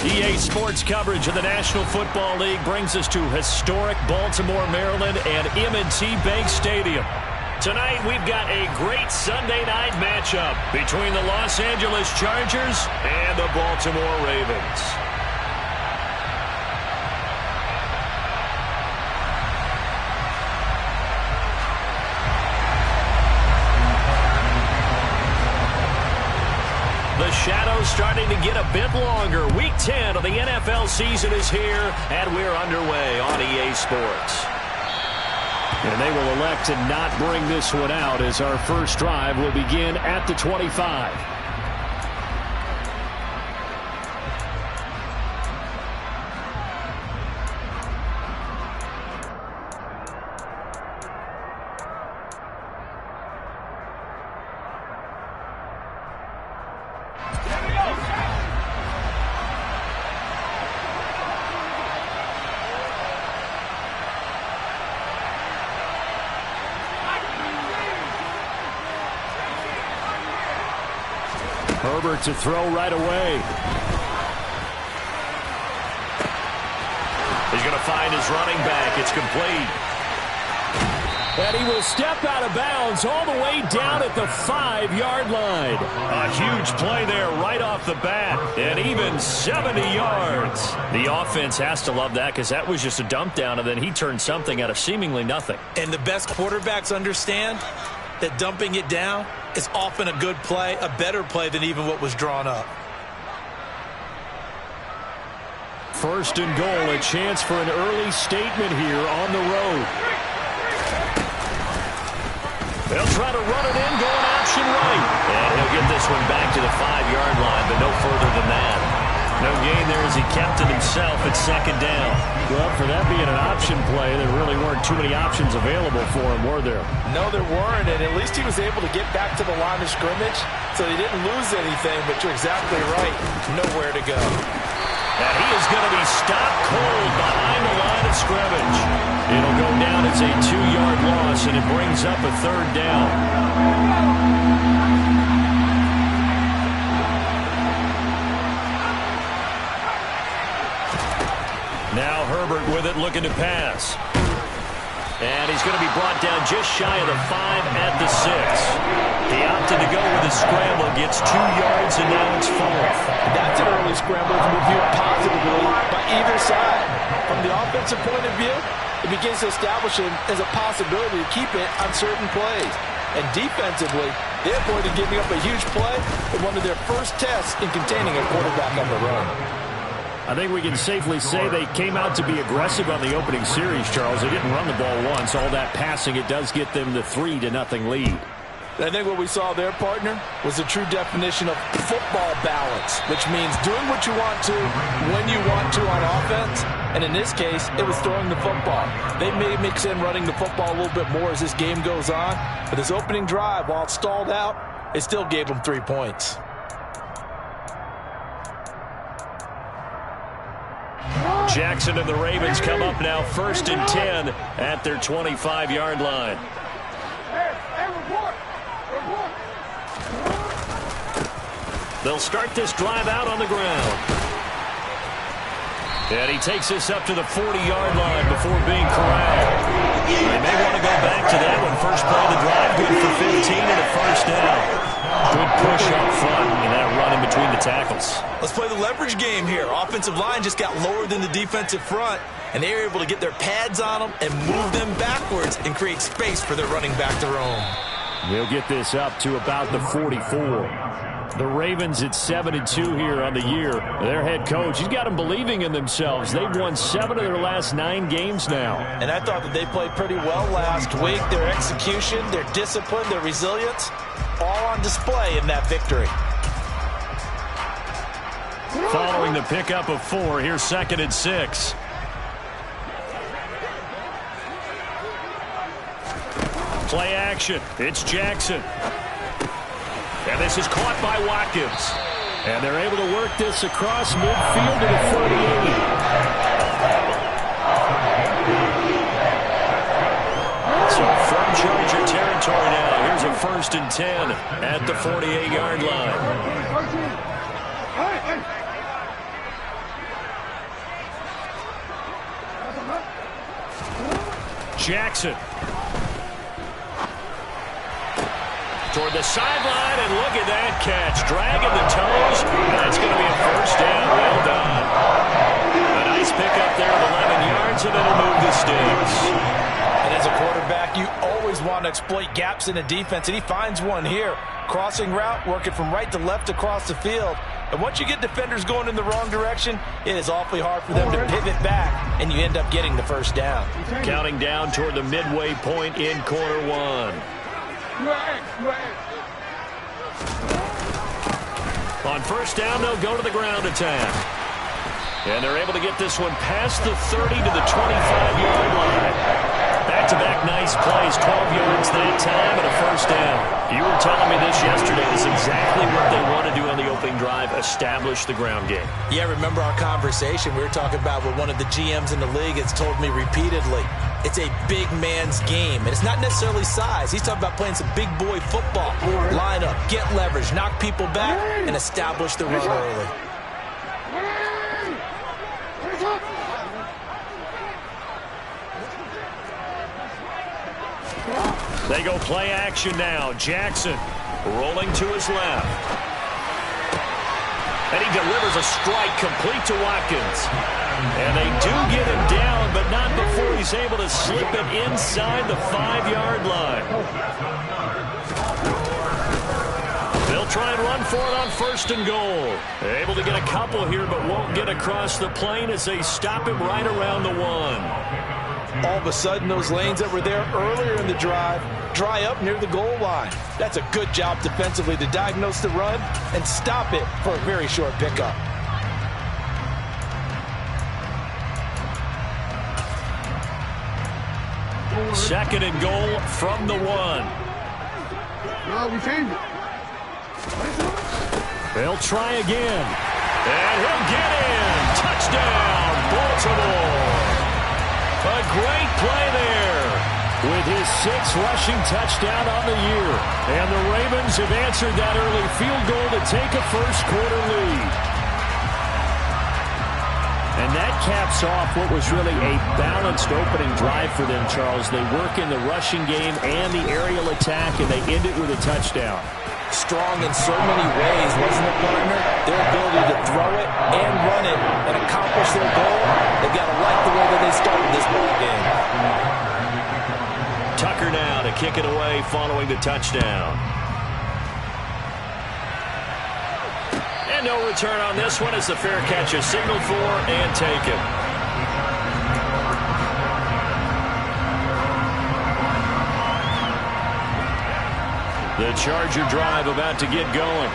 EA Sports coverage of the National Football League brings us to historic Baltimore, Maryland and M&T Bank Stadium. Tonight, we've got a great Sunday night matchup between the Los Angeles Chargers and the Baltimore Ravens. The shadow's starting to get a bit longer. Week 10 of the NFL season is here, and we're underway on EA Sports. And they will elect to not bring this one out as our first drive will begin at the 25. Herbert to throw right away. He's going to find his running back. It's complete. And he will step out of bounds all the way down at the 5-yard line. A huge play there right off the bat. And even 70 yards. The offense has to love that because that was just a dump down, and then he turned something out of seemingly nothing. And the best quarterbacks understand that dumping it down is often a good play, a better play than even what was drawn up. First and goal, a chance for an early statement here on the road. They'll try to run it in, going option right. And he'll get this one back to the 5-yard line, but no further than that. No gain there as he kept it himself at second down. Well, for that being an option play, there really weren't too many options available for him, were there? No, there weren't, and at least he was able to get back to the line of scrimmage, so he didn't lose anything, but you're exactly right, nowhere to go. And he is going to be stopped cold behind the line of scrimmage. It'll go down as a 2-yard loss, and it brings up a third down. Now Herbert with it, looking to pass. And he's going to be brought down just shy of the 5 at the 6. He opted to go with a scramble, gets 2 yards, and now it's 4th. That's an early scramble reviewed positively by either side. From the offensive point of view, it begins to establish it as a possibility to keep it on certain plays. And defensively, they avoided giving up a huge play in one of their first tests in containing a quarterback on the run. I think we can safely say they came out to be aggressive on the opening series, Charles. They didn't run the ball once. All that passing, it does get them the 3-0 lead. I think what we saw there, partner, was the true definition of football balance, which means doing what you want to, when you want to on offense. And in this case, it was throwing the football. They may mix in running the football a little bit more as this game goes on. But this opening drive, while it stalled out, it still gave them 3 points. Jackson and the Ravens come up now 1st and 10 at their 25-yard line. They'll start this drive out on the ground. And he takes this up to the 40-yard line before being corralled. They may want to go back to that one. First play of the drive, good for 15 and a first down. Good push up front and that run in between the tackles. Let's play the leverage game here. Offensive line just got lower than the defensive front, and they were able to get their pads on them and move them backwards and create space for their running back to roam. They'll get this up to about the 44. The Ravens at 7-2 here on the year. Their head coach, he's got them believing in themselves. They've won 7 of their last 9 games now. And I thought that they played pretty well last week. Their execution, their discipline, their resilience, all on display in that victory. Following the pickup of 4, here's 2nd and 6. Play action. It's Jackson. And this is caught by Watkins. And they're able to work this across midfield to the 48. So from Charger territory now. Here's a 1st and 10 at the 48-yard line. Jackson. Toward the sideline, and look at that catch. Dragging the toes, and that's going to be a first down. Well done. A nice pickup there of 11 yards, and it'll move the sticks. And as a quarterback, you always want to exploit gaps in the defense, and he finds one here. Crossing route, working from right to left across the field. And once you get defenders going in the wrong direction, it is awfully hard for them to pivot back, and you end up getting the first down. Counting down toward the midway point in quarter one. On first down, they'll go to the ground attack. And they're able to get this one past the 30 to the 25-yard line. Back-to-back nice plays, 12 yards that time and a first down. You were telling me this yesterday. This is exactly what they want to do on the opening drive, establish the ground game. Yeah, remember our conversation we were talking about with one of the GMs in the league has told me repeatedly. It's a big man's game, and it's not necessarily size. He's talking about playing some big boy football. Line up, get leverage, knock people back, and establish the run early. They go play action now. Jackson rolling to his left. And he delivers a strike complete to Watkins. And they do get him down, but not before he's able to slip it inside the 5-yard line. They'll try and run for it on first and goal. Able to get a couple here, but won't get across the plane as they stop him right around the 1. All of a sudden, those lanes that were there earlier in the drive dry up near the goal line. That's a good job defensively to diagnose the run and stop it for a very short pickup. Second and goal from the 1. No, we changed it. They'll try again. And he'll get in. Touchdown, Baltimore. A great play there with his 6th rushing touchdown on the year. And the Ravens have answered that early field goal to take a first-quarter lead. And that caps off what was really a balanced opening drive for them, Charles. They work in the rushing game and the aerial attack, and they end it with a touchdown. Strong in so many ways, wasn't it, partner? Their ability to throw it and run it and accomplish their goal. They've got to like the way that they started this ball game. Tucker now to kick it away following the touchdown. And no return on this one as the fair catch is signaled for and taken. The Charger drive about to get going.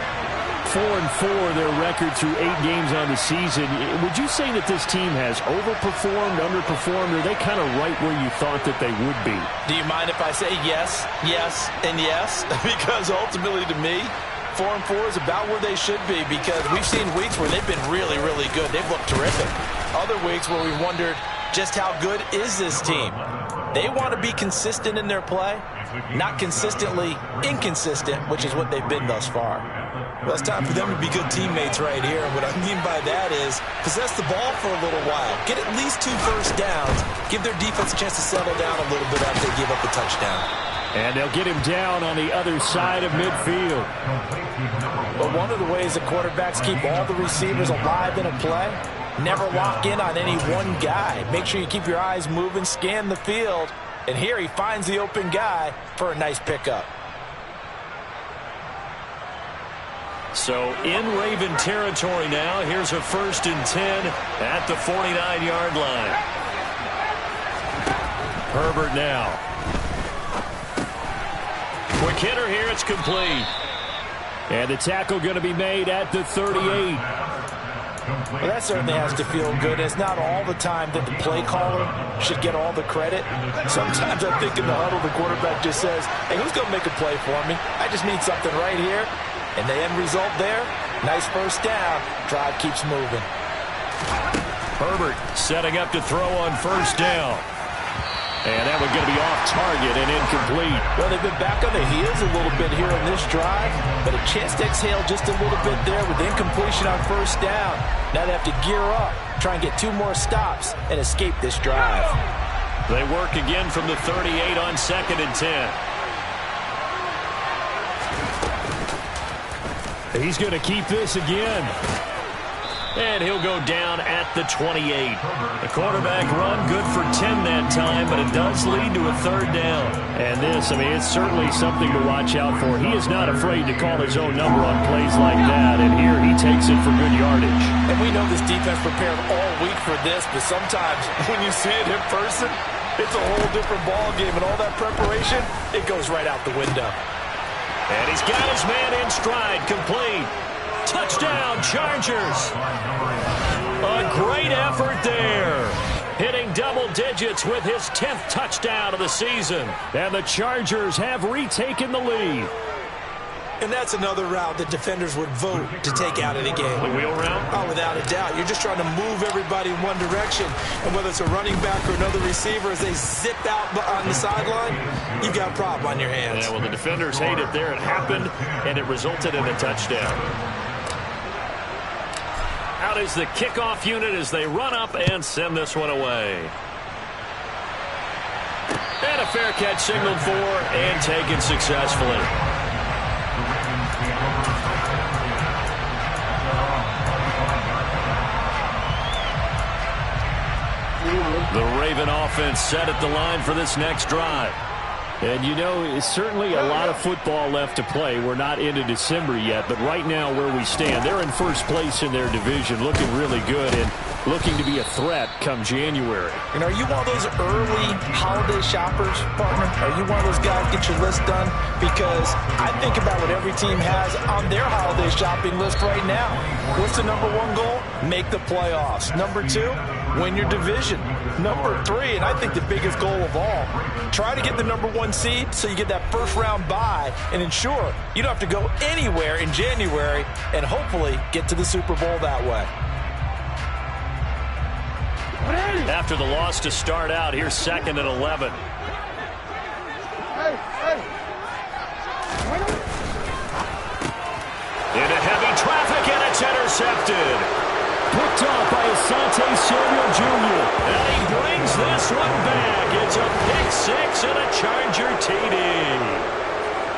4-4, their record through 8 games on the season. Would you say that this team has overperformed, underperformed, or are they kind of right where you thought that they would be? Do you mind if I say yes, yes, and yes? Because ultimately to me, 4-4 is about where they should be, because we've seen weeks where they've been really, really good. They've looked terrific. Other weeks where we've wondered just how good is this team. They want to be consistent in their play, not consistently inconsistent, which is what they've been thus far. Well, it's time for them to be good teammates right here. And what I mean by that is possess the ball for a little while. Get at least 2 first downs. Give their defense a chance to settle down a little bit after they give up the touchdown. And they'll get him down on the other side of midfield. But one of the ways the quarterbacks keep all the receivers alive in a play, never lock in on any one guy. Make sure you keep your eyes moving, scan the field. And here he finds the open guy for a nice pickup. So in Raven territory now. Here's a 1st and 10 at the 49-yard line. Herbert now. Quick hitter here. It's complete. And the tackle going to be made at the 38. Well, that certainly has to feel good. It's not all the time that the play caller should get all the credit. Sometimes I think in the huddle, the quarterback just says, hey, who's going to make a play for me? I just need something right here. And the end result there, nice first down. Drive keeps moving. Herbert setting up to throw on first down. And that one's going to be off target and incomplete. Well, they've been back on the heels a little bit here in this drive, but a chance to exhale just a little bit there with incompletion on first down. Now they have to gear up, try and get 2 more stops and escape this drive. They work again from the 38 on 2nd and 10. He's going to keep this again. And he'll go down at the 28. The quarterback run good for 10 that time, but it does lead to a 3rd down. And this, I mean, it's certainly something to watch out for. He is not afraid to call his own number on plays like that, and here he takes it for good yardage. And we know this defense prepared all week for this, but sometimes when you see it in person, it's a whole different ball game, and all that preparation, it goes right out the window. And he's got his man in stride, complete. Touchdown, Chargers. A great effort there. Hitting double digits with his 10th touchdown of the season. And the Chargers have retaken the lead. And that's another route that defenders would vote to take out of the game. The wheel route? Oh, without a doubt. You're just trying to move everybody in one direction. And whether it's a running back or another receiver, as they zip out on the sideline, you've got a problem on your hands. Yeah, well, the defenders hate it there. It happened, and it resulted in a touchdown. Out is the kickoff unit as they run up and send this one away. And a fair catch signaled for and taken successfully. The Raven offense set at the line for this next drive. And, you know, it's certainly a lot of football left to play. We're not into December yet, but right now where we stand, they're in first place in their division, looking really good and looking to be a threat come January. And are you one of those early holiday shoppers, partner? Are you one of those guys get your list done? Because I think about what every team has on their holiday shopping list right now. What's the number 1 goal? Make the playoffs. Number 2, win your division. Number 3, and I think the biggest goal of all, try to get the number 1 seed so you get that first round bye and ensure you don't have to go anywhere in January and hopefully get to the Super Bowl that way. After the loss to start out, here's 2nd and 11. Into heavy traffic, and it's intercepted. Picked off by Asante Samuel Jr. And he brings this one back. It's a pick 6 and a Charger TD.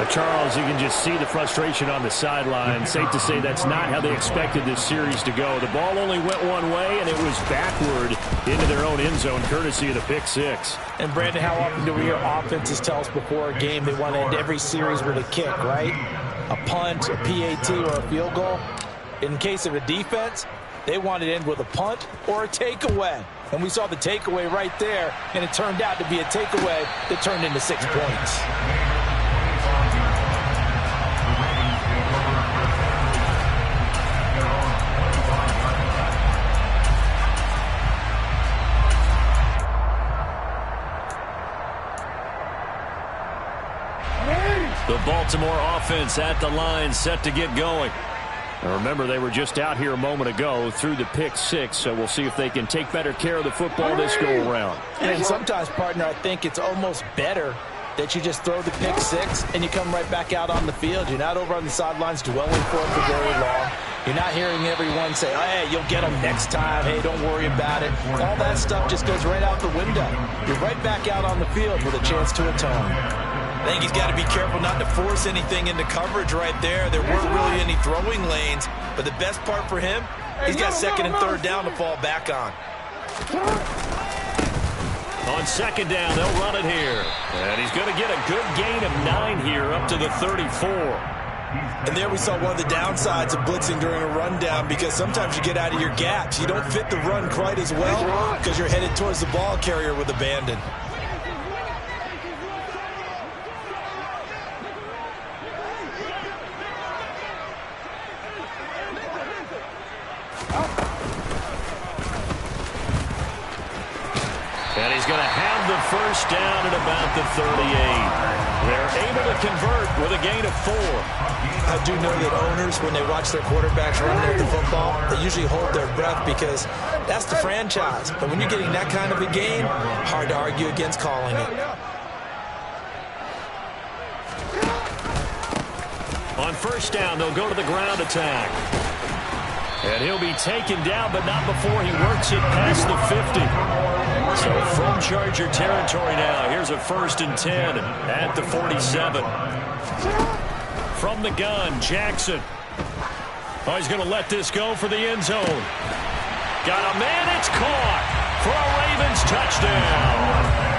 Charles, you can just see the frustration on the sideline. Safe to say that's not how they expected this series to go. The ball only went one way, and it was backward into their own end zone, courtesy of the pick 6. And, Brandon, how often do we hear offenses tell us before a game they want to end every series with a kick, right? A punt, a PAT, or a field goal. In case of a defense, they want to end with a punt or a takeaway. And we saw the takeaway right there, and it turned out to be a takeaway that turned into 6 points. The Baltimore offense at the line, set to get going. Now remember, they were just out here a moment ago through the pick 6, so we'll see if they can take better care of the football this go-around. And sometimes, partner, I think it's almost better that you just throw the pick 6 and you come right back out on the field. You're not over on the sidelines dwelling for it for very long. You're not hearing everyone say, oh, hey, you'll get them next time. Hey, don't worry about it. All that stuff just goes right out the window. You're right back out on the field with a chance to atone. I think he's got to be careful not to force anything into coverage right there. There weren't really any throwing lanes, but the best part for him, he's got 2nd and 3rd down to fall back on. On 2nd down, they'll run it here. And he's going to get a good gain of 9 here up to the 34. And there we saw one of the downsides of blitzing during a rundown, because sometimes you get out of your gaps. You don't fit the run quite as well because you're headed towards the ball carrier with abandon. And he's going to have the first down at about the 38. They're able to convert with a gain of 4. I do know that owners, when they watch their quarterbacks running at the football, they usually hold their breath because that's the franchise. But when you're getting that kind of a game, hard to argue against calling it. On 1st down, they'll go to the ground attack. And he'll be taken down, but not before he works it past the 50. So from Charger territory now, here's a 1st and 10 at the 47. From the gun, Jackson. Oh, he's going to let this go for the end zone. Got a man, it's caught for a Ravens touchdown.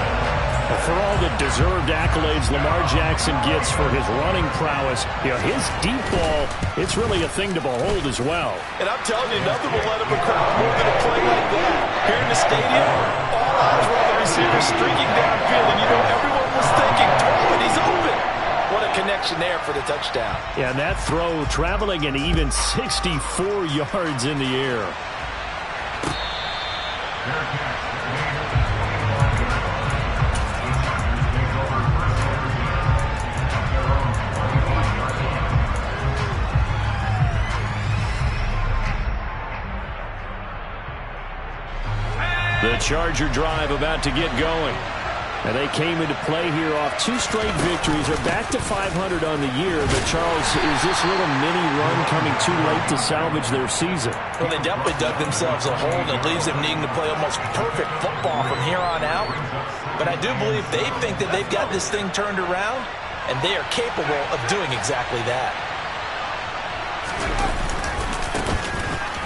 For all the deserved accolades Lamar Jackson gets for his running prowess, his deep ball, it's really a thing to behold as well. And I'm telling you, nothing will let him a crowd more than a play like that. Here in the stadium, all eyes were on the receiver streaking downfield, and everyone was thinking, throw it, he's open. What a connection there for the touchdown. Yeah, and that throw traveling an even 64 yards in the air. The Charger drive about to get going. And they came into play here off 2 straight victories. They're back to 500 on the year. But, Charles, is this little mini run coming too late to salvage their season? Well, they definitely dug themselves a hole that leaves them needing to play almost perfect football from here on out. But I do believe they think that they've got this thing turned around, and they are capable of doing exactly that.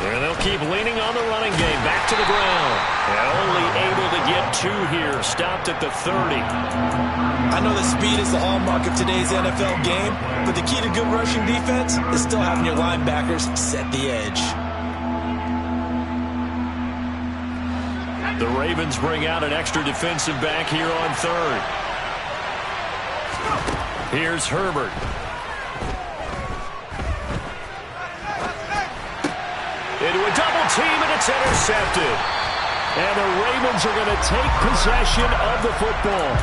And they'll keep leaning on the running game. Back to the ground. And only able to get 2 here. Stopped at the 30. I know that speed is the hallmark of today's NFL game, but the key to good rushing defense is still having your linebackers set the edge. The Ravens bring out an extra defensive back here on 3rd. Here's Herbert. Into a double team, and it's intercepted. And the Ravens are going to take possession of the football.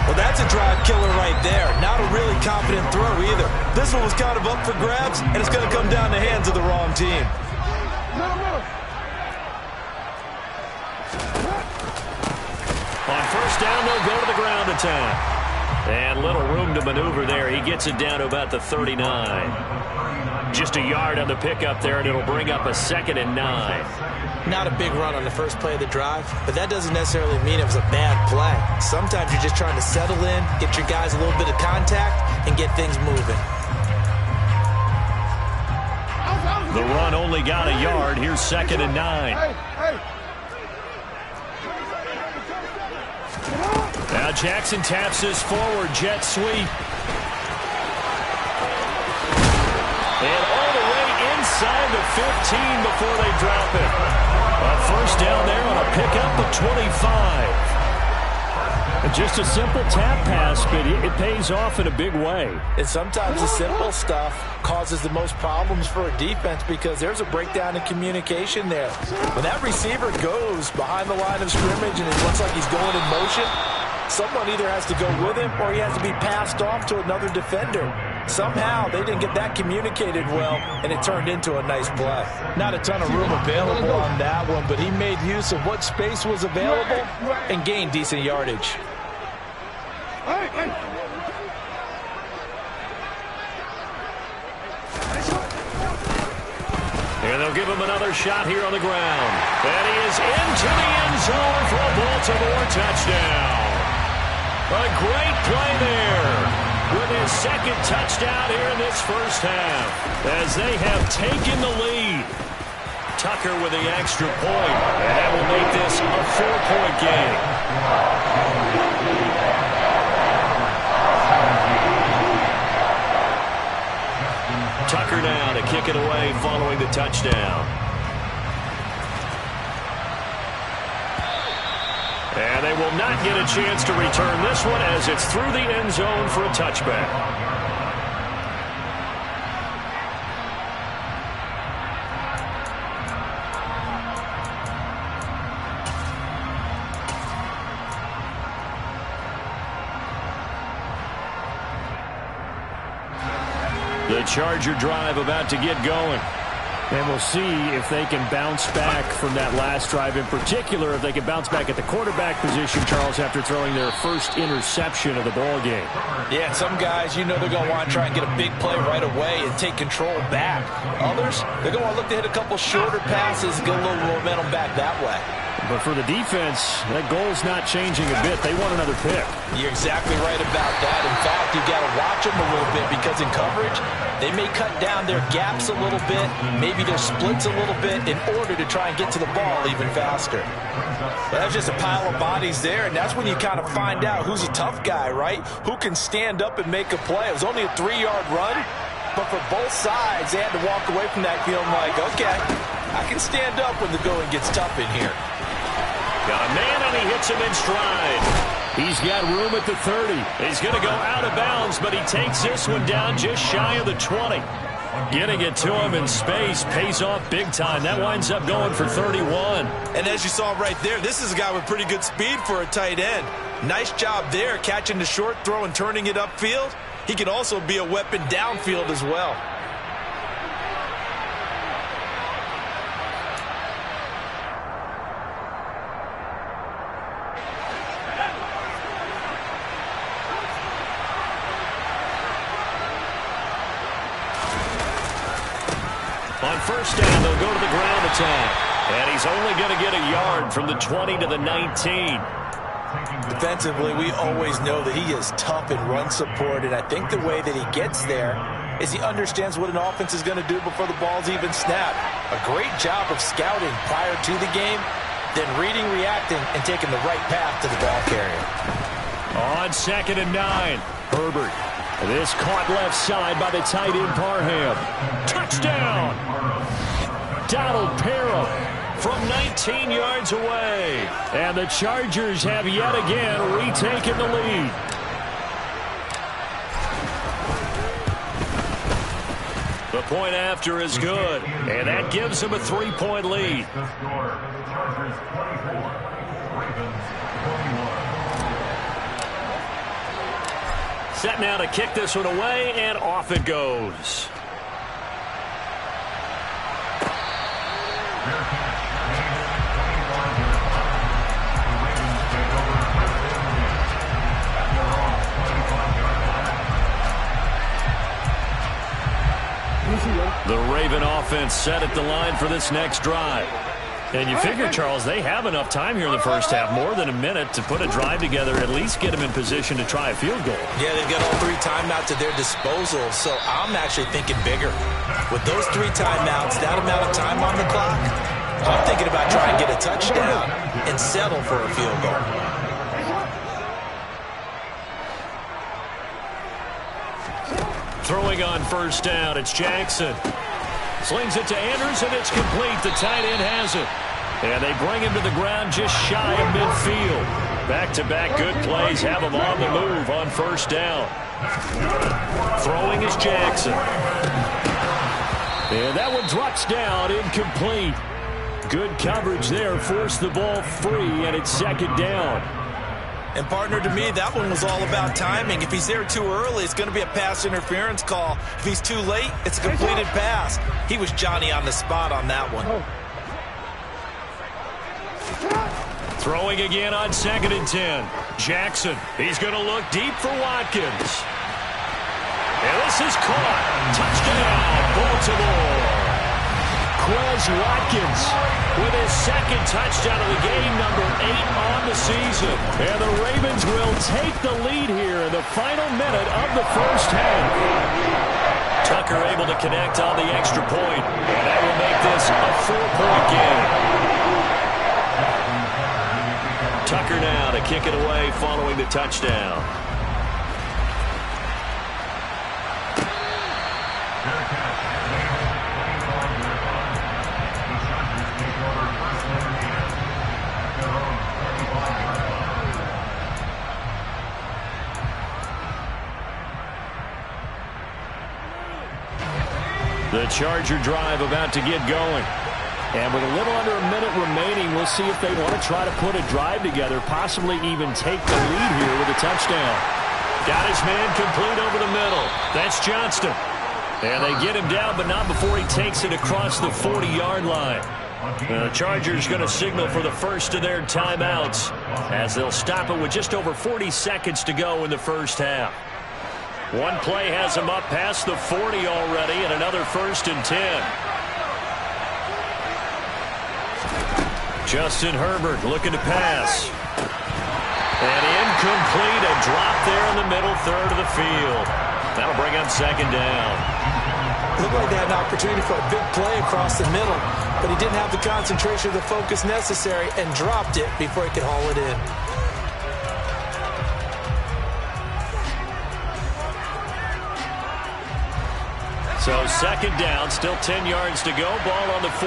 Well, that's a drive killer right there. Not a really confident throw either. This one was kind of up for grabs, and it's going to come down the hands of the wrong team. On 1st down, they'll go to the ground attack. And little room to maneuver there. He gets it down to about the 39. Just a yard on the pickup there, and it'll bring up a 2nd and 9. Not a big run on the first play of the drive, but that doesn't necessarily mean it was a bad play. Sometimes you're just trying to settle in, get your guys a little bit of contact, and get things moving. The run only got a yard. Here's 2nd and 9. Now Jackson taps this forward, jet sweep. And all the way inside the 15 before they drop it. A 1st down there on a pickup of 25. Just a simple tap pass, but it pays off in a big way. And sometimes the simple stuff causes the most problems for a defense because there's a breakdown in communication there. When that receiver goes behind the line of scrimmage and it looks like he's going in motion, someone either has to go with him or he has to be passed off to another defender. Somehow they didn't get that communicated well, and it turned into a nice play. Not a ton of room available on that one, but he made use of what space was available and gained decent yardage. And they'll give him another shot here on the ground. And he is into the end zone for a Baltimore touchdown. A great play there with his 2nd touchdown here in this first half as they have taken the lead. Tucker with the extra point, and that will make this a 4-point game. Tucker now to kick it away following the touchdown. And they will not get a chance to return this one as it's through the end zone for a touchback. The Charger drive about to get going. And we'll see if they can bounce back from that last drive, in particular if they can bounce back at the quarterback position, Charles, after throwing their first interception of the ball game. Yeah, some guys, you know they're going to want to try and get a big play right away and take control back. Others, they're going to want to look to hit a couple shorter passes and get a little momentum back that way. But for the defense, that goal's not changing a bit. They want another pick. You're exactly right about that. In fact, you've got to watch them a little bit because in coverage, they may cut down their gaps a little bit, maybe their splits a little bit in order to try and get to the ball even faster. But that's just a pile of bodies there, and that's when you kind of find out who's a tough guy, right? Who can stand up and make a play. It was only a 3-yard run, but for both sides, they had to walk away from that feeling like, okay, I can stand up when the going gets tough in here. Got a man, and he hits him in stride. He's got room at the 30. He's going to go out of bounds, but he takes this one down just shy of the 20. Getting it to him in space pays off big time. That winds up going for 31. And as you saw right there, this is a guy with pretty good speed for a tight end. Nice job there, catching the short throw and turning it upfield. He can also be a weapon downfield as well. On first down, they'll go to the ground attack. And he's only going to get a yard from the 20 to the 19. Defensively, we always know that he is tough in run support, and I think the way that he gets there is he understands what an offense is going to do before the ball's even snapped. A great job of scouting prior to the game, then reading, reacting, and taking the right path to the ball carrier. On 2nd and 9, Herbert. This caught left side by the tight end Parham. Touchdown! Donald Parham from 19 yards away. And the Chargers have yet again retaken the lead. The point after is good, and that gives them a 3-point lead. Set now to kick this one away, and off it goes. The Raven offense set at the line for this next drive. And you figure, Charles, they have enough time here in the first half, more than a minute, to put a drive together, at least get them in position to try a field goal. Yeah, they've got all 3 timeouts at their disposal, so I'm actually thinking bigger. With those 3 timeouts, that amount of time on the clock, I'm thinking about trying to get a touchdown and settle for a field goal. Throwing on first down, it's Jackson. Slings it to Andrews, and it's complete. The tight end has it. And they bring him to the ground just shy of midfield. Back-to-back good plays have him on the move on first down. Throwing is Jackson. And that one drops down, incomplete. Good coverage there, forced the ball free, and it's 2nd down. And, partner, to me, that one was all about timing. If he's there too early, it's going to be a pass interference call. If he's too late, it's a completed pass. He was Johnny on the spot on that one. Throwing again on 2nd and 10. Jackson, he's going to look deep for Watkins. And this is caught. Touchdown, Baltimore. Quez Watkins with his 2nd touchdown of the game, number 8 on the season. And the Ravens will take the lead here in the final minute of the first half. Tucker able to connect on the extra point, and that will make this a 4-point game. Tucker now to kick it away following the touchdown. The Charger drive about to get going. And with a little under a minute remaining, we'll see if they want to try to put a drive together, possibly even take the lead here with a touchdown. Got his man complete over the middle. That's Johnston. And they get him down, but not before he takes it across the 40-yard line. The Chargers going to signal for the first of their timeouts as they'll stop it with just over 40 seconds to go in the first half. One play has him up past the 40 already, and another 1st and 10. Justin Herbert looking to pass. And incomplete, a drop there in the middle third of the field. That'll bring up 2nd down. Looked like they had an opportunity for a big play across the middle, but he didn't have the concentration or the focus necessary and dropped it before he could haul it in. So 2nd down, still 10 yards to go. Ball on the 43.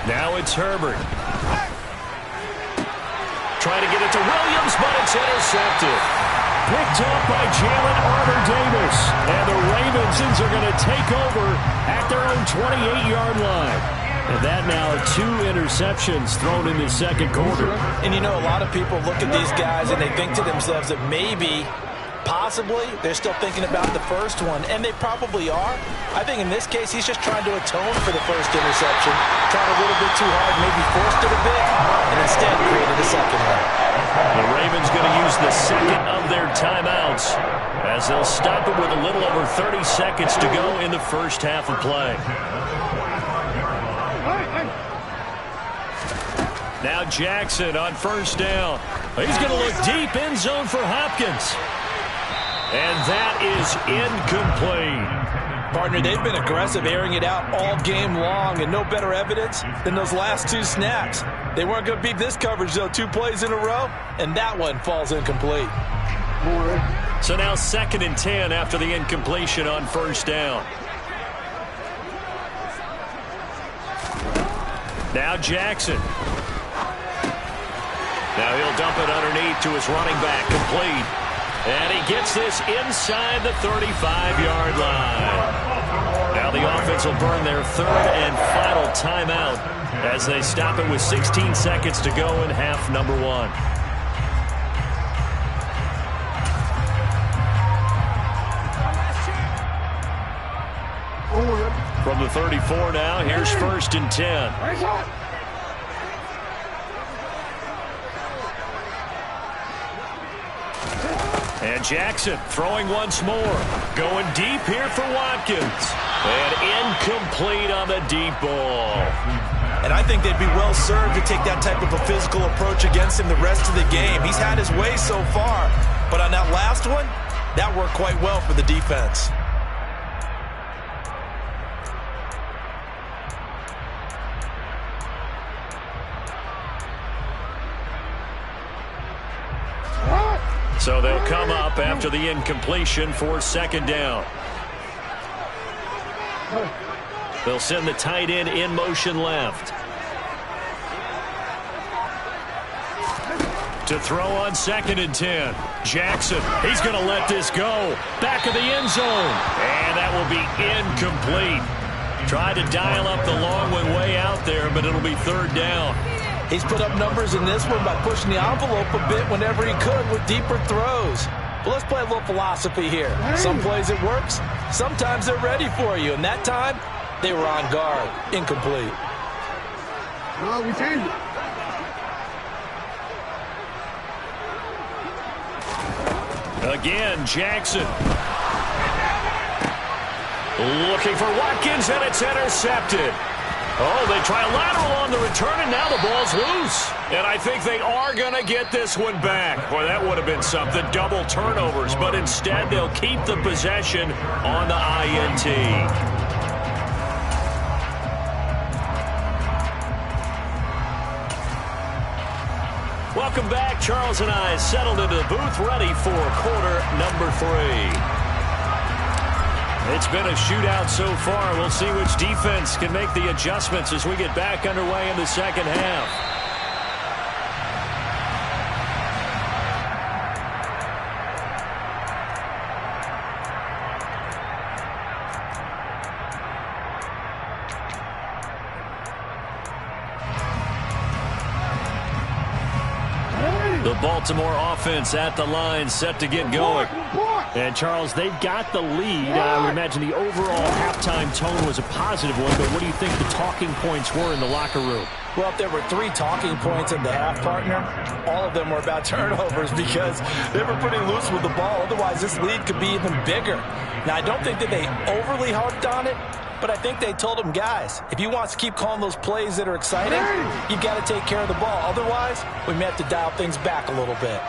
Now it's Herbert. Trying to get it to Williams, but it's intercepted. Picked up by Jalen Armour-Davis. And the Ravens are going to take over at their own 28-yard line. And that now 2 interceptions thrown in the 2nd quarter. And you know, a lot of people look at these guys and they think to themselves that maybe, possibly, they're still thinking about the first one. And they probably are. I think in this case, he's just trying to atone for the first interception. Tried a little bit too hard, maybe forced it a bit, and instead created a second one. The Ravens going to use the 2nd of their timeouts as they'll stop it with a little over 30 seconds to go in the first half of play. Now Jackson on 1st down. He's going to look deep, end zone for Hopkins. And that is incomplete. Partner, they've been aggressive, airing it out all game long, and no better evidence than those last 2 snaps. They weren't going to beat this coverage, though. 2 plays in a row, and that one falls incomplete. So now 2nd and 10 after the incompletion on 1st down. Now Jackson. Now he'll dump it underneath to his running back, complete. And he gets this inside the 35-yard line. Now the offense will burn their 3rd and final timeout as they stop it with 16 seconds to go in half number 1. From the 34 now, here's 1st and 10. And Jackson throwing once more. Going deep here for Watkins. And incomplete on the deep ball. And I think they'd be well served to take that type of a physical approach against him the rest of the game. He's had his way so far. But on that last one, that worked quite well for the defense. So they'll come up after the incompletion for 2nd down. They'll send the tight end in motion left. To throw on 2nd and 10. Jackson, he's going to let this go. Back of the end zone. And that will be incomplete. Tried to dial up the long one way out there, but it'll be 3rd down. He's put up numbers in this one by pushing the envelope a bit whenever he could with deeper throws. But let's play a little philosophy here. Some plays it works, sometimes they're ready for you. And that time, they were on guard. Incomplete. No, we changed it. Again, Jackson. Looking for Watkins, and it's intercepted. Oh, they try a lateral on the return, and now the ball's loose. And I think they are going to get this one back. Boy, that would have been something. Double turnovers, but instead they'll keep the possession on the INT. Welcome back. Charles and I settled into the booth, ready for quarter number 3. It's been a shootout so far. We'll see which defense can make the adjustments as we get back underway in the 2nd half. Hey! The Baltimore offense at the line, set to get going. And, Charles, they've got the lead. I would imagine the overall halftime tone was a positive one, but what do you think the talking points were in the locker room? Well, if there were 3 talking points in the half, partner, all of them were about turnovers because they were pretty loose with the ball. Otherwise, this lead could be even bigger. Now, I don't think that they overly harped on it, but I think they told them, guys, if you want to keep calling those plays that are exciting, you've got to take care of the ball. Otherwise, we may have to dial things back a little bit.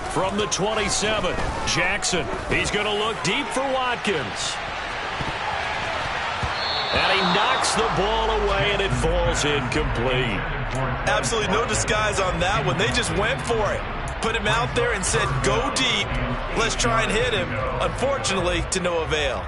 From the 27, Jackson. He's going to look deep for Watkins. And he knocks the ball away, and it falls incomplete. Absolutely no disguise on that one. They just went for it. Put him out there and said, go deep. Let's try and hit him. Unfortunately, to no avail.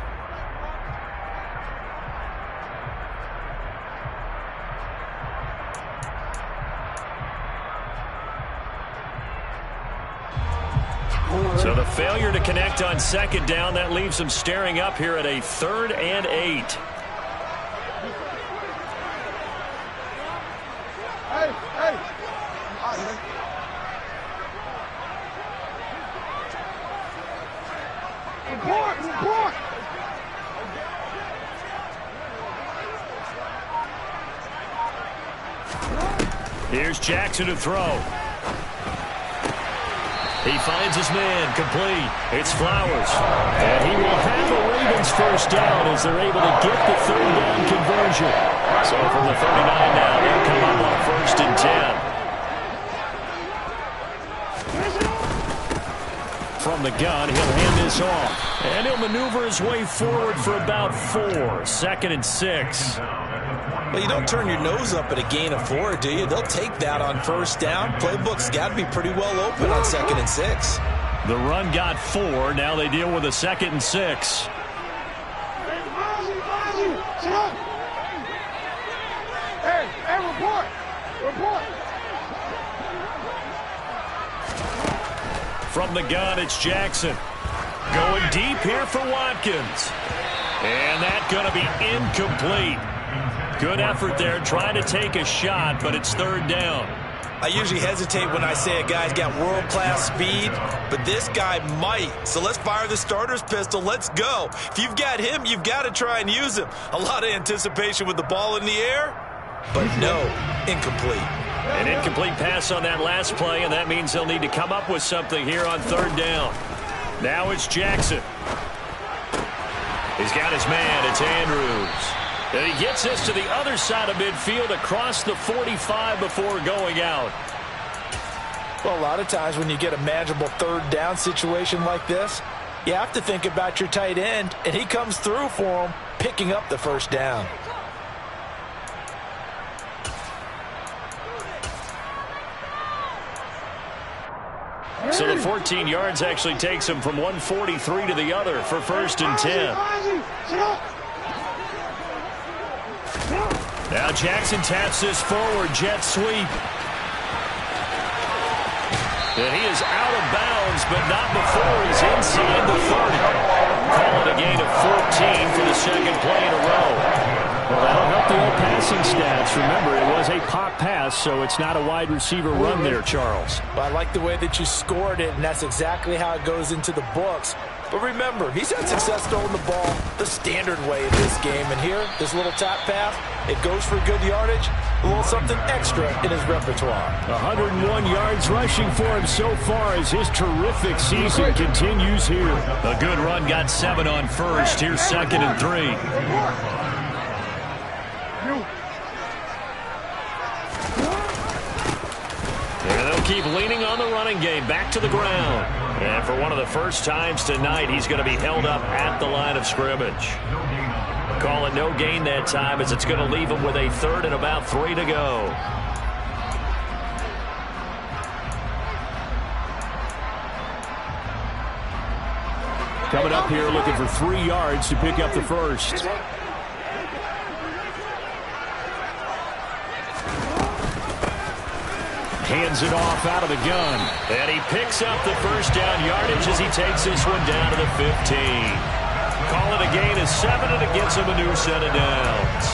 So the failure to connect on second down, that leaves them staring up here at a 3rd and 8. Here's Jackson to throw. He finds his man, complete. It's Flowers. And he will have a Ravens first down as they're able to get the 3rd down conversion. So from the 39 now, they'll come up on 1st and 10. From the gun, he'll hand this off. And he'll maneuver his way forward for about 4. 2nd and 6. Well, you don't turn your nose up at a gain of 4, do you? They'll take that on 1st down. Playbook's got to be pretty well open on 2nd and 6. The run got 4. Now they deal with a 2nd and 6. Report. From the gun, it's Jackson. Going deep here for Watkins. And that's going to be incomplete. Good effort there, trying to take a shot, but it's 3rd down. I usually hesitate when I say a guy's got world-class speed, but this guy might. So let's fire the starter's pistol. Let's go. If you've got him, you've got to try and use him. A lot of anticipation with the ball in the air, but no, incomplete. An incomplete pass on that last play, and that means they'll need to come up with something here on 3rd down. Now it's Jackson. He's got his man. It's Andrews. And he gets this to the other side of midfield across the 45 before going out. Well, a lot of times when you get a manageable 3rd down situation like this, you have to think about your tight end, and he comes through for him, picking up the 1st down. So the 14 yards actually takes him from 143 to the other for 1st and 10. Now Jackson taps this forward, jet sweep. And he is out of bounds, but not before he's inside the 30. Call it a gain of 14 for the 2nd play in a row. Well, that'll help the old passing stats. Remember, it was a pop pass, so it's not a wide receiver run there, Charles. Well, I like the way that you scored it, and that's exactly how it goes into the books. But remember, he's had success throwing the ball the standard way in this game. And here, this little tap pass, it goes for good yardage, a little something extra in his repertoire. 101 yards rushing for him so far as his terrific season continues here. A good run, got 7 on 1st. Here's 2nd and 3. And they'll keep leaning on the running game, back to the ground. And for one of the first times tonight, he's going to be held up at the line of scrimmage. Call it no gain that time, as it's going to leave him with a 3rd and about 3 to go. Coming up here looking for 3 yards to pick up the 1st. Hands it off out of the gun. And he picks up the first down yardage as he takes this one down to the 15. Call it a gain of 7, and it gets him a new set of downs.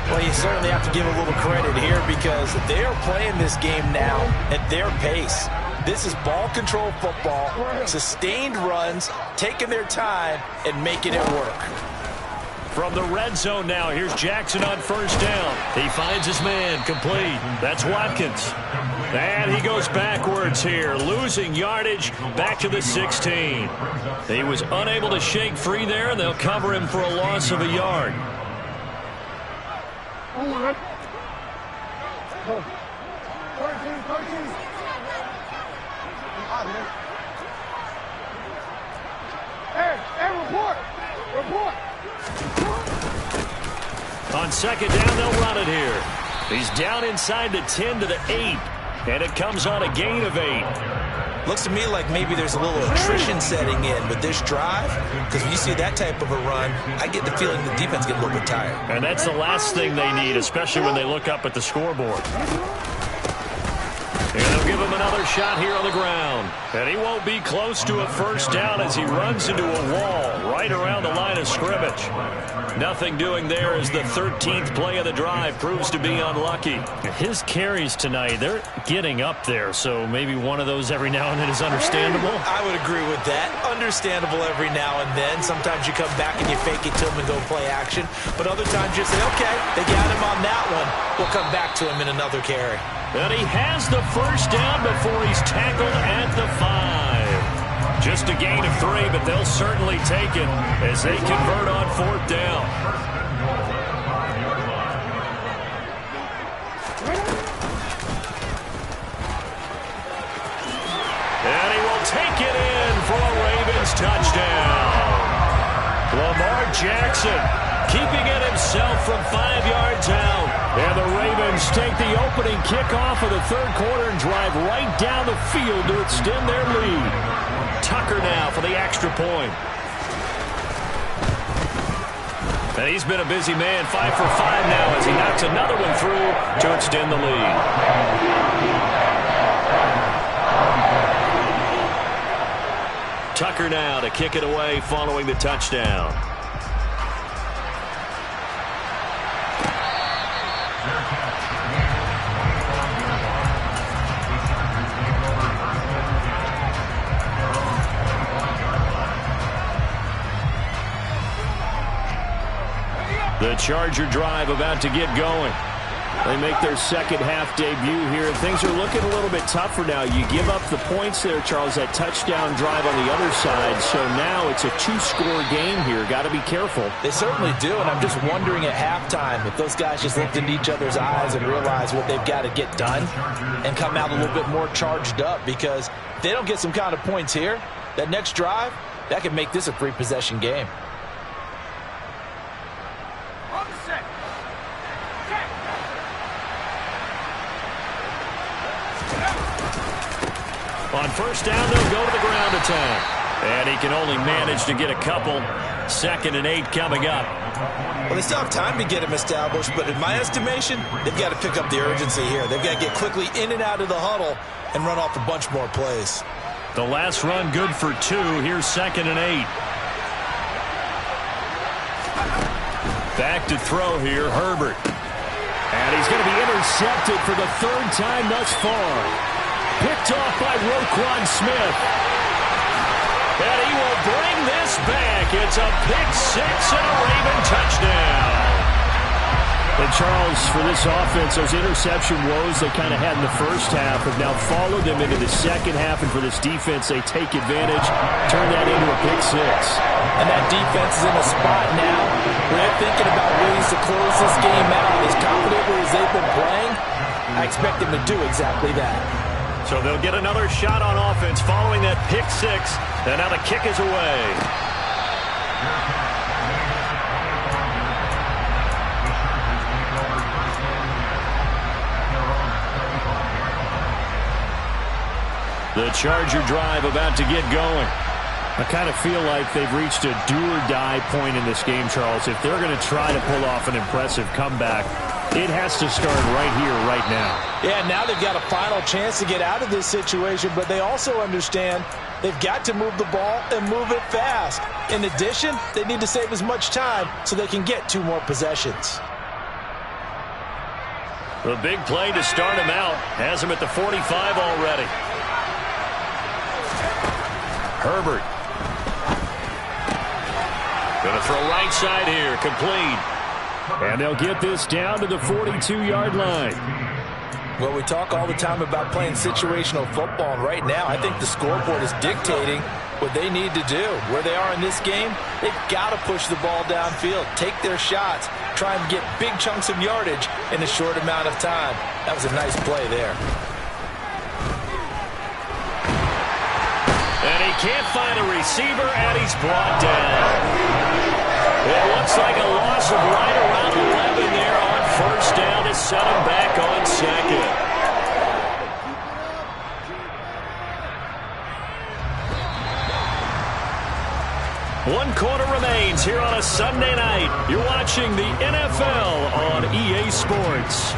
Well, you certainly have to give a little credit here because they're playing this game now at their pace. This is ball control football, sustained runs, taking their time and making it work. From the red zone now, here's Jackson on first down. He finds his man, complete. That's Watkins. And he goes backwards here, losing yardage back to the 16. He was unable to shake free there, and they'll cover him for a loss of a yard. Hey, report. On second down, they'll run it here. He's down inside the 10 to the 8, and it comes on a gain of 8. Looks to me like maybe there's a little attrition setting in with this drive, because when you see that type of a run, I get the feeling the defense gets a little bit tired. And that's the last thing they need, especially when they look up at the scoreboard. And they'll give him another shot here on the ground. And he won't be close to a first down as he runs into a wall right around the line of scrimmage. Nothing doing there as the 13th play of the drive proves to be unlucky. His carries tonight, they're getting up there, so maybe one of those every now and then is understandable. I would agree with that. Understandable every now and then. Sometimes you come back and you fake it to him and go play action. But other times you say, okay, they got him on that one. We'll come back to him in another carry. And he has the first down before he's tackled at the 5. Just a gain of 3, but they'll certainly take it as they convert on fourth down. And he will take it in for a Ravens touchdown. Lamar Jackson keeping it himself from 5 yards out. And the Ravens take the opening kickoff of the third quarter and drive right down the field to extend their lead. Tucker now for the extra point. And he's been a busy man, 5 for 5 now as he knocks another one through to extend the lead. Tucker now to kick it away following the touchdown. The Charger drive about to get going. They make their second half debut here. Things are looking a little bit tougher now. You give up the points there, Charles, that touchdown drive on the other side. So now it's a 2-score game here. Got to be careful. They certainly do, and I'm just wondering at halftime if those guys just looked into each other's eyes and realized what they've got to get done and come out a little bit more charged up, because if they don't get some kind of points here, that next drive, that could make this a 3-possession game. On first down, they'll go to the ground attack. And he can only manage to get a couple. 2nd and 8 coming up. Well, they still have time to get him established, but in my estimation, they've got to pick up the urgency here. They've got to get quickly in and out of the huddle and run off a bunch more plays. The last run good for 2. Here's 2nd and 8. Back to throw here, Herbert. And he's going to be intercepted for the 3rd time thus far. Picked off by Roquan Smith. And he will bring this back. It's a pick 6 and a Raven touchdown. And Charles, for this offense, those interception woes they kind of had in the first half have now followed them into the second half. And for this defense, they take advantage, turn that into a pick 6. And that defense is in a spot now where they're thinking about ways to close this game out. As confidently as they've been playing, I expect them to do exactly that. So they'll get another shot on offense following that pick 6. And now the kick is away. The Charger drive about to get going. I kind of feel like they've reached a do-or-die point in this game, Charles. If they're going to try to pull off an impressive comeback, It has to start right here, right now. Yeah, now they've got a final chance to get out of this situation, but they also understand they've got to move the ball and move it fast. In addition, they need to save as much time so they can get 2 more possessions. The big play to start him out has him at the 45 already. Herbert. Going to throw right side here, complete. And they'll get this down to the 42-yard line. Well, we talk all the time about playing situational football, and right now I think the scoreboard is dictating what they need to do. Where they are in this game, they've got to push the ball downfield, take their shots, try and get big chunks of yardage in a short amount of time. That was a nice play there. And he can't find a receiver, and he's brought down. It looks like a loss of right around 11 there on first down to set him back on second. One quarter remains here on a Sunday night. You're watching the NFL on EA Sports.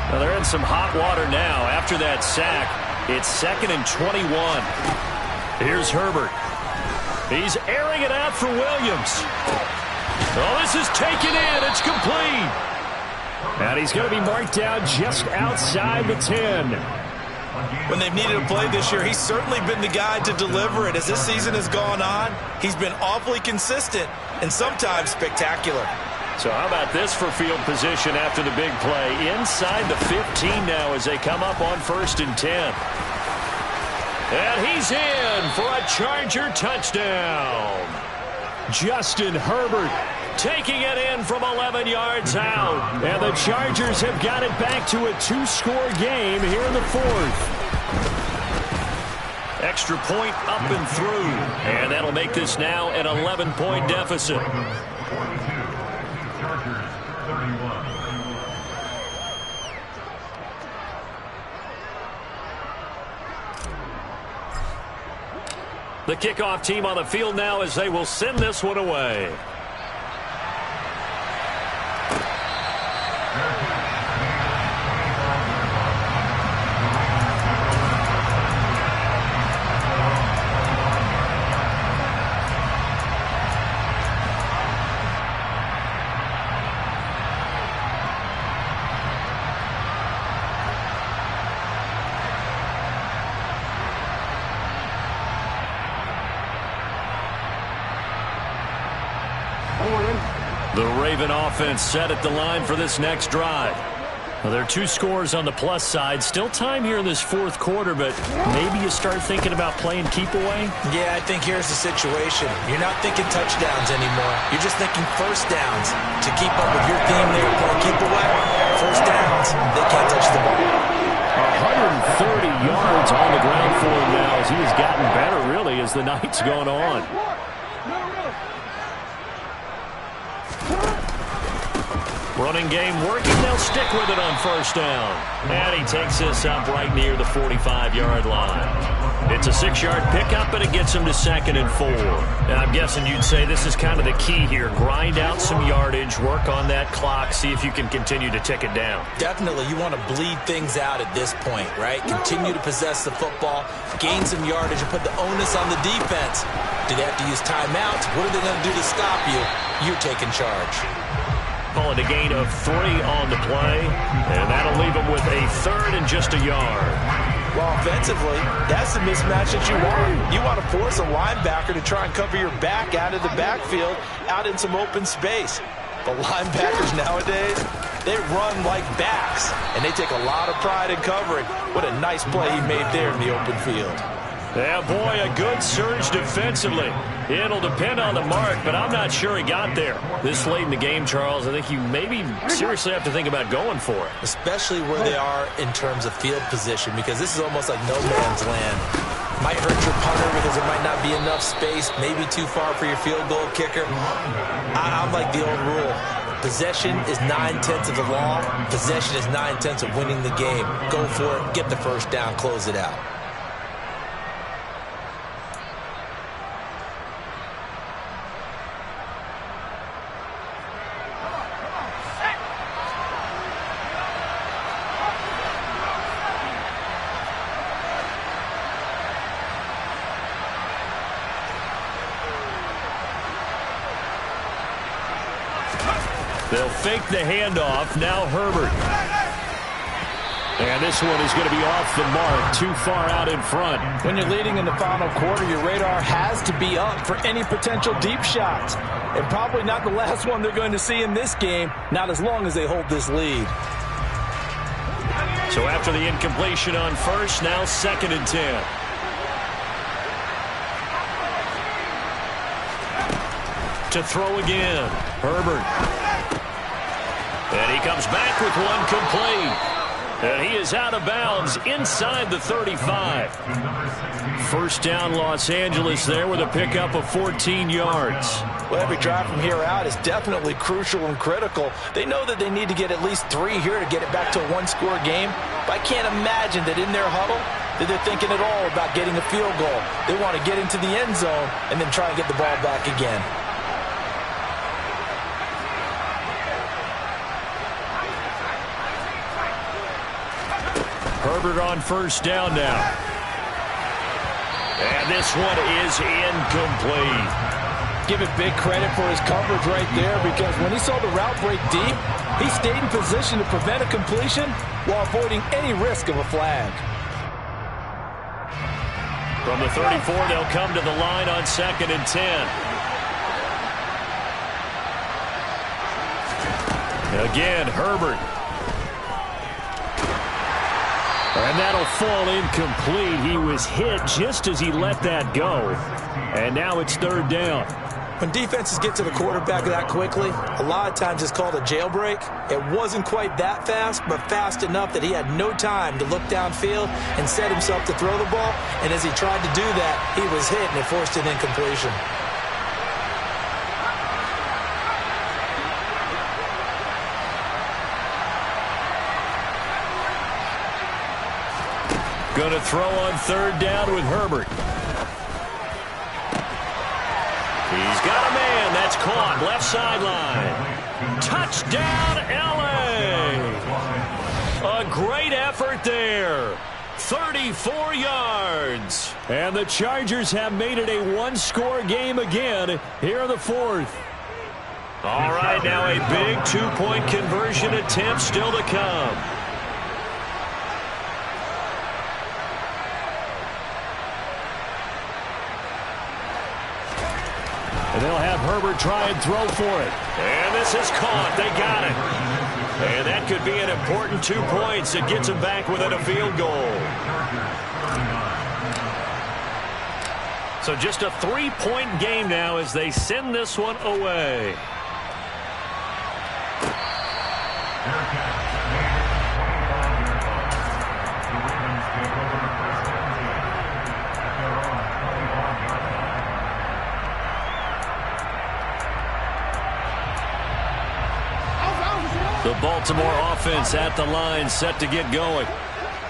Well, they're in some hot water now. After that sack, it's 2nd and 21. Here's Herbert. He's airing it out for Williams. Oh, this is taken in. It's complete. And he's going to be marked down just outside the 10. When they've needed a play this year, he's certainly been the guy to deliver it. As this season has gone on, he's been awfully consistent and sometimes spectacular. So how about this for field position after the big play? Inside the 15 now as they come up on 1st and 10. And he's in for a Charger touchdown. Justin Herbert taking it in from 11 yards out. And the Chargers have got it back to a 2-score game here in the 4th. Extra point up and through. And that'll make this now an 11-point deficit. The kickoff team on the field now as they will send this one away. The Raven offense set at the line for this next drive. Well, there are 2 scores on the plus side. Still time here in this 4th quarter, but maybe you start thinking about playing keep away? Yeah, I think here's the situation. You're not thinking touchdowns anymore. You're just thinking first downs. To keep up with your theme there, playing keep away, first downs, they can't touch the ball. 130 yards on the ground for him now as he has gotten better, really, as the night's gone on. Running game working. They'll stick with it on first down. And he takes this up right near the 45-yard line. It's a 6-yard pickup, and it gets him to 2nd and 4. And I'm guessing you'd say this is kind of the key here. Grind out some yardage, work on that clock, see if you can continue to tick it down. Definitely. You want to bleed things out at this point, right? Continue to possess the football, gain some yardage, and put the onus on the defense. Do they have to use timeouts? What are they going to do to stop you? You're taking charge. Calling a gain of 3 on the play, and that'll leave him with a 3rd and just a yard. Well, offensively, that's the mismatch that you want. You want to force a linebacker to try and cover your back out of the backfield, out in some open space. The linebackers nowadays, they run like backs, and they take a lot of pride in covering. What a nice play he made there in the open field. Yeah, boy, a good surge defensively. It'll depend on the mark, but I'm not sure he got there. This late in the game, Charles, I think you maybe seriously have to think about going for it. Especially where they are in terms of field position, because this is almost like no man's land. Might hurt your punter because there might not be enough space, maybe too far for your field goal kicker. I'm like the old rule. Possession is 9/10 of the law. Possession is 9/10 of winning the game. Go for it, get the first down, close it out. They'll fake the handoff. Now Herbert. And this one is going to be off the mark, too far out in front. When you're leading in the final quarter, your radar has to be up for any potential deep shots. And probably not the last one they're going to see in this game, not as long as they hold this lead. So after the incompletion on first, now 2nd and 10. To throw again, Herbert. And he comes back with one complete. And he is out of bounds inside the 35. First down, Los Angeles there with a pickup of 14 yards. Well, every drive from here out is definitely crucial and critical. They know that they need to get at least 3 here to get it back to a one-score game. But I can't imagine that in their huddle that they're thinking at all about getting a field goal. They want to get into the end zone and then try and get the ball back again. Herbert on first down now. And this one is incomplete. Give it big credit for his coverage right there, because when he saw the route break deep, he stayed in position to prevent a completion while avoiding any risk of a flag. From the 34, they'll come to the line on 2nd and 10. Again, Herbert. And that'll fall incomplete. He was hit just as he let that go. And now it's 3rd down. When defenses get to the quarterback that quickly, a lot of times it's called a jailbreak. It wasn't quite that fast, but fast enough that he had no time to look downfield and set himself to throw the ball. And as he tried to do that, he was hit and it forced an incompletion. Going to throw on 3rd down with Herbert. He's got a man. That's caught. Left sideline. Touchdown, L.A. A great effort there. 34 yards. And the Chargers have made it a one-score game again here in the 4th. All right, now a big two-point conversion attempt still to come. And they'll have Herbert try and throw for it. And this is caught. They got it. And that could be an important 2 points. It gets them back within a field goal. So just a 3-point game now as they send this one away. The Baltimore offense at the line, set to get going.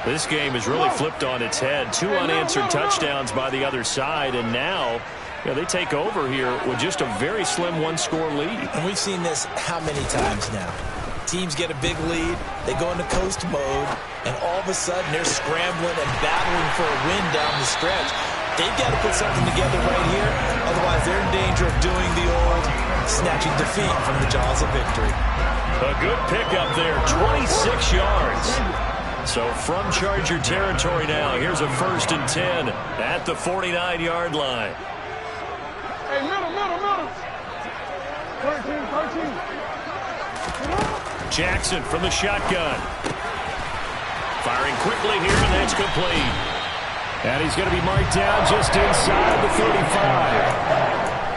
This game is really flipped on its head. 2 unanswered touchdowns by the other side, and now they take over here with just a very slim one-score lead. And we've seen this how many times now? Teams get a big lead, they go into coast mode, and all of a sudden they're scrambling and battling for a win down the stretch. They've got to put something together right here, otherwise they're in danger of doing the old snatching defeat from the jaws of victory. A good pickup there, 26 yards. So from Charger territory now, here's a 1st and 10 at the 49-yard line. Hey, middle. 13. Jackson from the shotgun. Firing quickly here, and that's complete. And he's going to be marked down just inside the 35.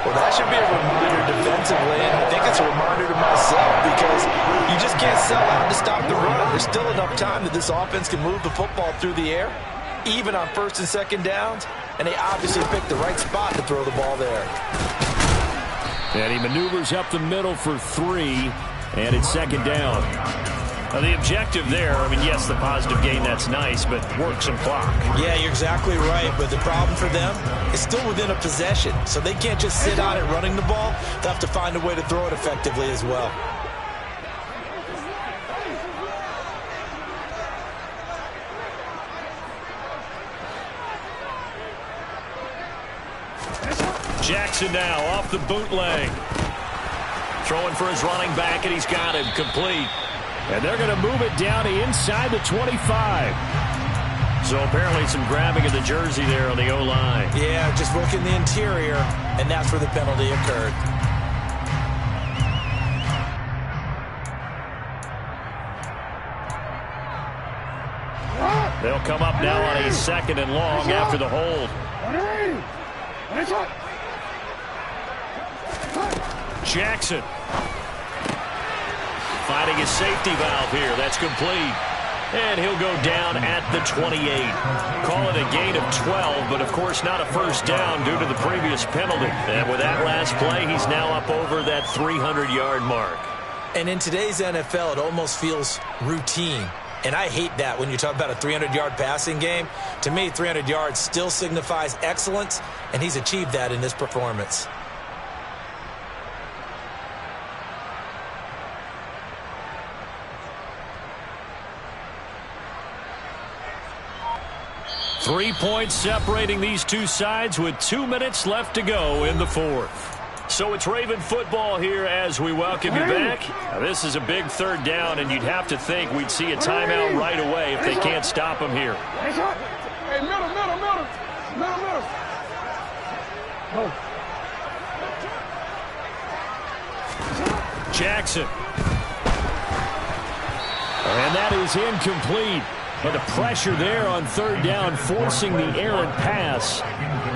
Well, that should be a reminder defensively, and I think it's a reminder to myself, because you just can't sell out to stop the run. There's still enough time that this offense can move the football through the air, even on 1st and 2nd downs, and they obviously picked the right spot to throw the ball there. And he maneuvers up the middle for 3, and it's 2nd down. Now, the objective there, yes, the positive gain, that's nice, but work some clock. Yeah, you're exactly right, but the problem for them is still within a possession, so they can't just sit on it running the ball. They'll have to find a way to throw it effectively as well. Jackson now off the bootleg. throwing for his running back, and he's got him complete. And they're going to move it down to inside the 25. So apparently some grabbing of the jersey there on the O-line. Yeah, just working the interior, and that's where the penalty occurred. They'll come up now on a 2nd and long after the hold. Jackson. Finding his safety valve here. That's complete. And he'll go down at the 28. Call it a gain of 12, but of course not a first down due to the previous penalty. And with that last play, he's now up over that 300-yard mark. And in today's NFL, it almost feels routine. And I hate that when you talk about a 300-yard passing game. To me, 300 yards still signifies excellence, and he's achieved that in this performance. Three points separating these two sides with 2 minutes left to go in the fourth. So it's Raven football here as we welcome you back. Now, this is a big 3rd down, and you'd have to think we'd see a timeout right away if they can't stop him here. Hey, middle. Jackson. And that is incomplete. But the pressure there on 3rd down, forcing the errant pass.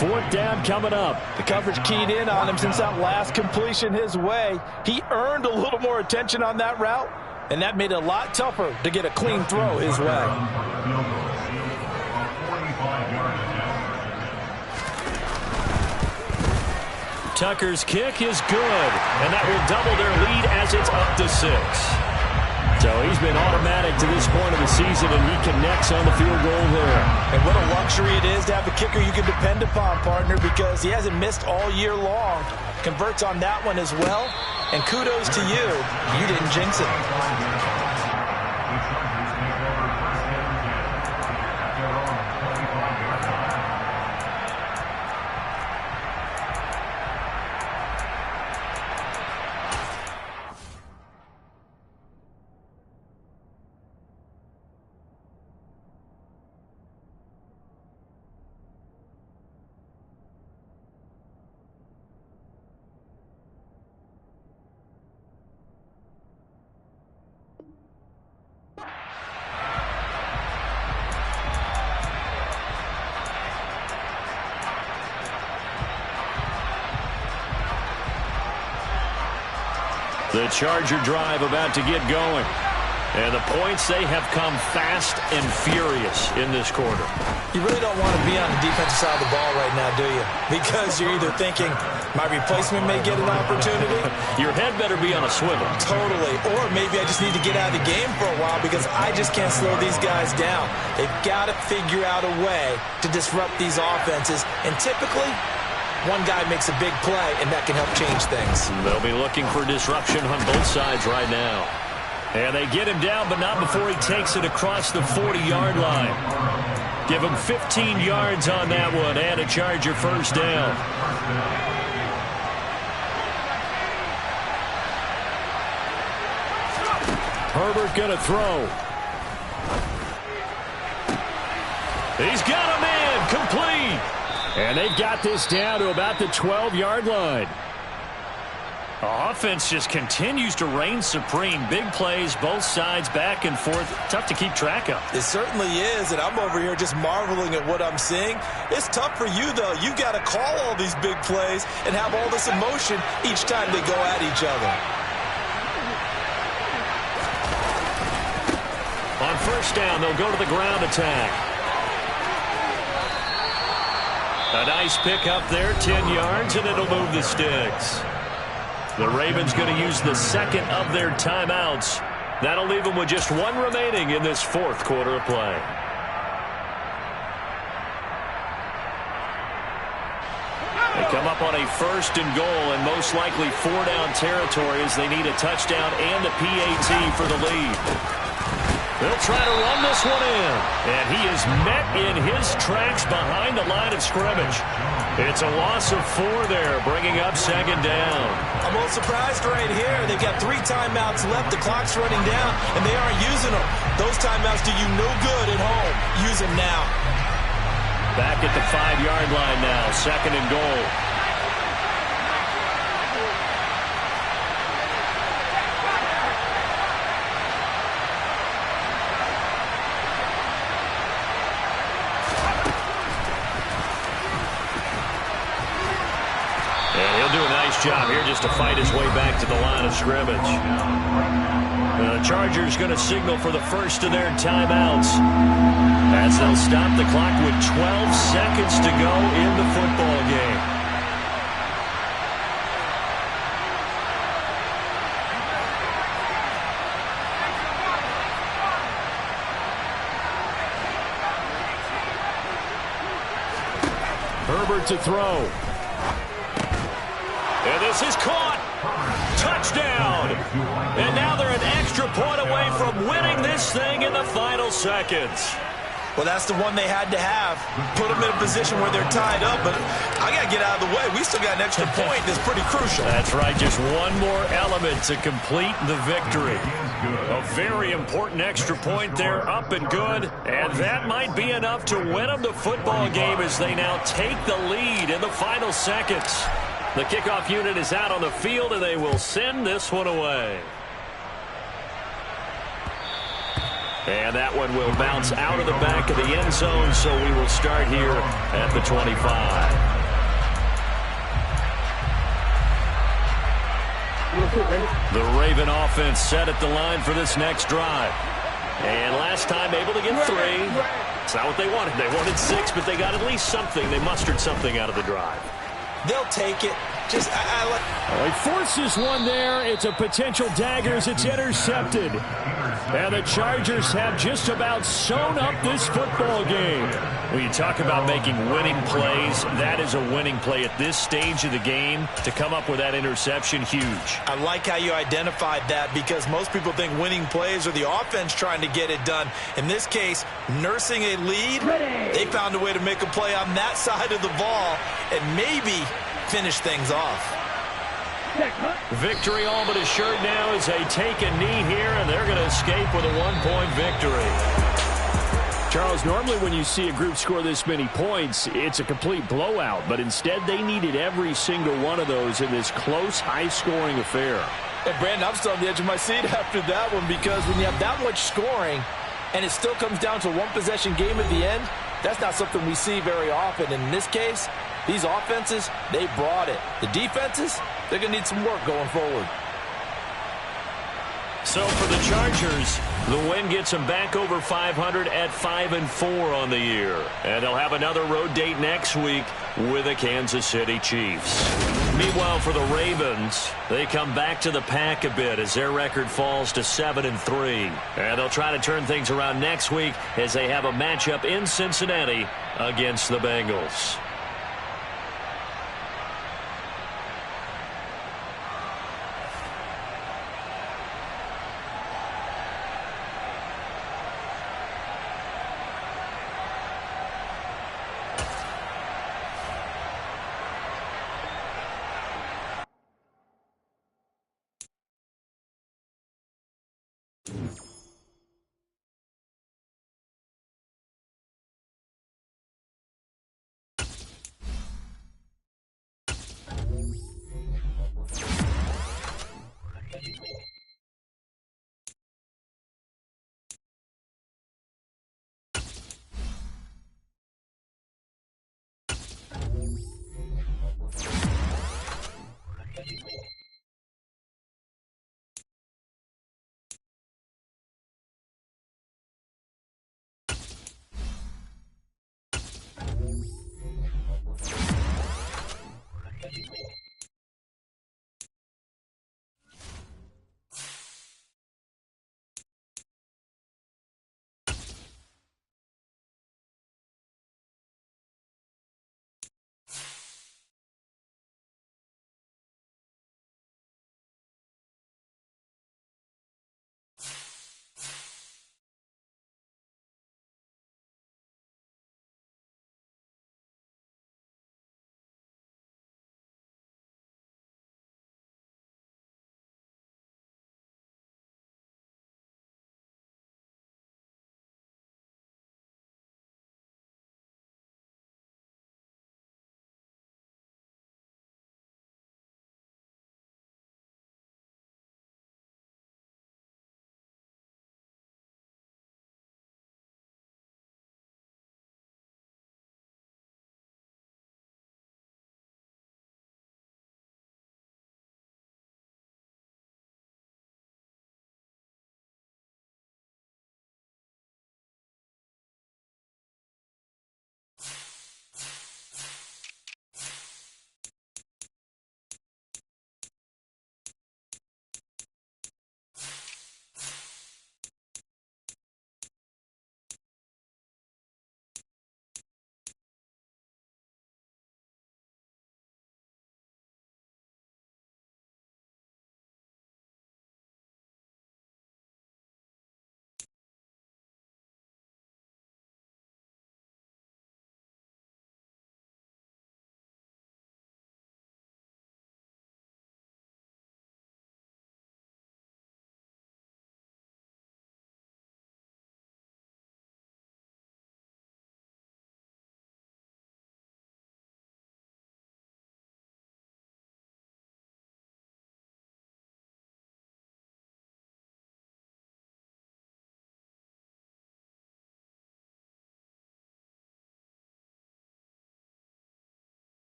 4th down coming up. The coverage keyed in on him since that last completion his way. He earned a little more attention on that route, and that made it a lot tougher to get a clean throw his way. Tucker's kick is good, and that will double their lead as it's up to 6. So he's been automatic to this point of the season, and he connects on the field goal there. And what a luxury it is to have a kicker you can depend upon, partner, because he hasn't missed all year long. Converts on that one as well. And kudos to you. You didn't jinx it. The Charger drive about to get going. And the points, they have come fast and furious in this quarter. You really don't want to be on the defensive side of the ball right now, do you? Because you're either thinking, my replacement may get an opportunity. Your head better be on a swivel. Totally. Or maybe I just need to get out of the game for a while because I just can't slow these guys down. They've got to figure out a way to disrupt these offenses. And typically, one guy makes a big play, and that can help change things. They'll be looking for disruption on both sides right now. And they get him down, but not before he takes it across the 40-yard line. Give him 15 yards on that one and a Charger first down. Herbert going to throw. He's got a man complete. And they've got this down to about the 12-yard line. Offense just continues to reign supreme. Big plays, both sides, back and forth. Tough to keep track of. It certainly is, and I'm over here just marveling at what I'm seeing. It's tough for you, though. You've got to call all these big plays and have all this emotion each time they go at each other. On first down, they'll go to the ground attack. A nice pick up there, 10 yards, and it'll move the sticks. The Ravens going to use the second of their timeouts. That'll leave them with just one remaining in this fourth quarter of play. They come up on a 1st and goal and most likely 4-down territory as they need a touchdown and a PAT for the lead. They'll try to run this one in. And he is met in his tracks behind the line of scrimmage. It's a loss of 4 there, bringing up 2nd down. I'm a little surprised right here. They've got 3 timeouts left. The clock's running down, and they aren't using them. Those timeouts do you no good at home. Use them now. Back at the 5-yard line now, 2nd and goal. Job here just to fight his way back to the line of scrimmage. The Chargers going to signal for the first of their timeouts as they'll stop the clock with 12 seconds to go in the football game. Herbert to throw. And this is caught. Touchdown. And now they're an extra point away from winning this thing in the final seconds. Well, that's the one they had to have. Put them in a position where they're tied up, but I got to get out of the way. We still got an extra point that's pretty crucial. That's right. Just one more element to complete the victory. A very important extra point there, up and good. And that might be enough to win them the football game as they now take the lead in the final seconds. The kickoff unit is out on the field, and they will send this one away. And that one will bounce out of the back of the end zone, so we will start here at the 25. The Raven offense set at the line for this next drive. And last time able to get 3. It's not what they wanted. They wanted 6, but they got at least something. They mustered something out of the drive. They'll take it. Just, he forces one there. It's a potential dagger as it's intercepted. And the Chargers have just about sewn up this football game. When you talk about making winning plays, that is a winning play at this stage of the game. To come up with that interception, huge. I like how you identified that because most people think winning plays are the offense trying to get it done. In this case, nursing a lead, they found a way to make a play on that side of the ball and maybe finish things off. Victory all but assured now as they take a knee here, and they're going to escape with a 1-point victory. Charles, normally when you see a group score this many points, it's a complete blowout, but instead they needed every single one of those in this close, high-scoring affair. And Brandon, I'm still on the edge of my seat after that one because when you have that much scoring and it still comes down to a one-possession game at the end, that's not something we see very often. And in this case, these offenses, they brought it. The defenses, they're going to need some work going forward. So for the Chargers, the win gets them back over 500 at 5-4 on the year. And they'll have another road date next week with the Kansas City Chiefs. Meanwhile, for the Ravens, they come back to the pack a bit as their record falls to 7-3. And they'll try to turn things around next week as they have a matchup in Cincinnati against the Bengals.